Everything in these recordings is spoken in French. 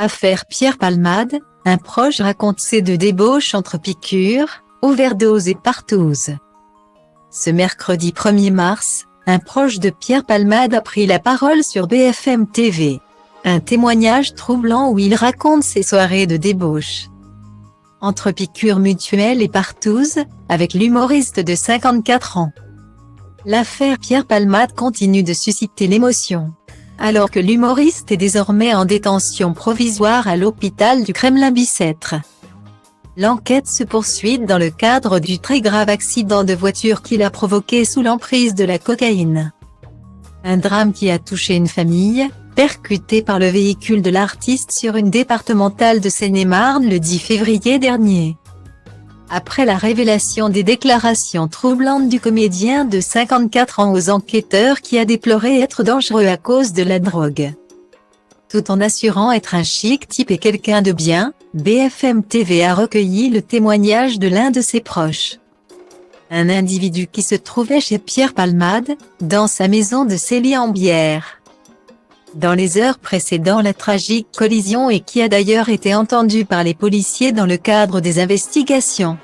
Affaire Pierre Palmade, un proche raconte ses deux débauches entre piqûres, overdose et partouze. Ce mercredi 1er mars, un proche de Pierre Palmade a pris la parole sur BFM TV. Un témoignage troublant où il raconte ses soirées de débauche. Entre piqûres mutuelles et partouze, avec l'humoriste de 54 ans. L'affaire Pierre Palmade continue de susciter l'émotion. Alors que l'humoriste est désormais en détention provisoire à l'hôpital du Kremlin-Bicêtre. L'enquête se poursuit dans le cadre du très grave accident de voiture qu'il a provoqué sous l'emprise de la cocaïne. Un drame qui a touché une famille, percuté par le véhicule de l'artiste sur une départementale de Seine-et-Marne le 10 février dernier. Après la révélation des déclarations troublantes du comédien de 54 ans aux enquêteurs qui a déploré être dangereux à cause de la drogue. Tout en assurant être un chic type et quelqu'un de bien, BFM TV a recueilli le témoignage de l'un de ses proches. Un individu qui se trouvait chez Pierre Palmade, dans sa maison de Célie-en-Bière. Dans les heures précédant la tragique collision et qui a d'ailleurs été entendu par les policiers dans le cadre des investigations.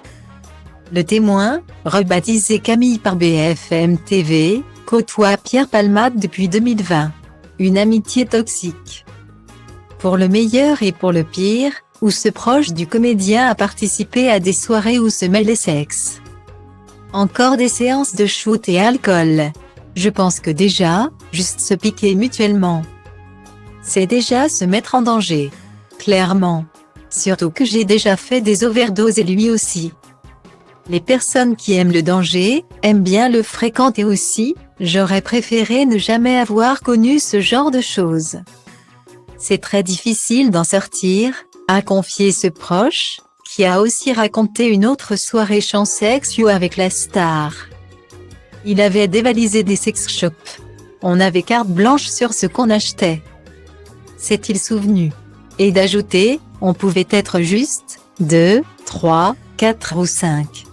Le témoin, rebaptisé Camille par BFM TV, côtoie Pierre Palmade depuis 2020. Une amitié toxique. Pour le meilleur et pour le pire, où ce proche du comédien a participé à des soirées où se mêlent les sexes. Encore des séances de shoot et alcool. Je pense que déjà, juste se piquer mutuellement. C'est déjà se mettre en danger. Clairement. Surtout que j'ai déjà fait des overdoses et lui aussi. Les personnes qui aiment le danger, aiment bien le fréquenter aussi, j'aurais préféré ne jamais avoir connu ce genre de choses. C'est très difficile d'en sortir, a confié ce proche, qui a aussi raconté une autre soirée chansex avec la star. Il avait dévalisé des sex shops. On avait carte blanche sur ce qu'on achetait. S'est-il souvenu. Et d'ajouter, on pouvait être juste 2, 3, 4 ou 5.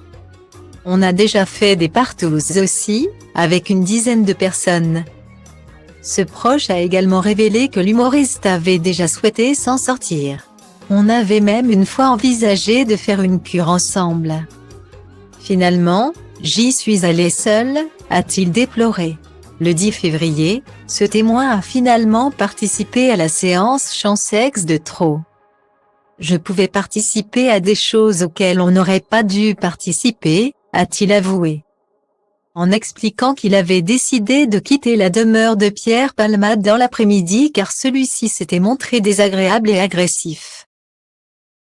On a déjà fait des partouzes aussi, avec une dizaine de personnes. Ce proche a également révélé que l'humoriste avait déjà souhaité s'en sortir. On avait même une fois envisagé de faire une cure ensemble. Finalement, j'y suis allé seul, a-t-il déploré. Le 10 février, ce témoin a finalement participé à la séance chansex de trop. Je pouvais participer à des choses auxquelles on n'aurait pas dû participer, a-t-il avoué. En expliquant qu'il avait décidé de quitter la demeure de Pierre Palmade dans l'après-midi car celui-ci s'était montré désagréable et agressif.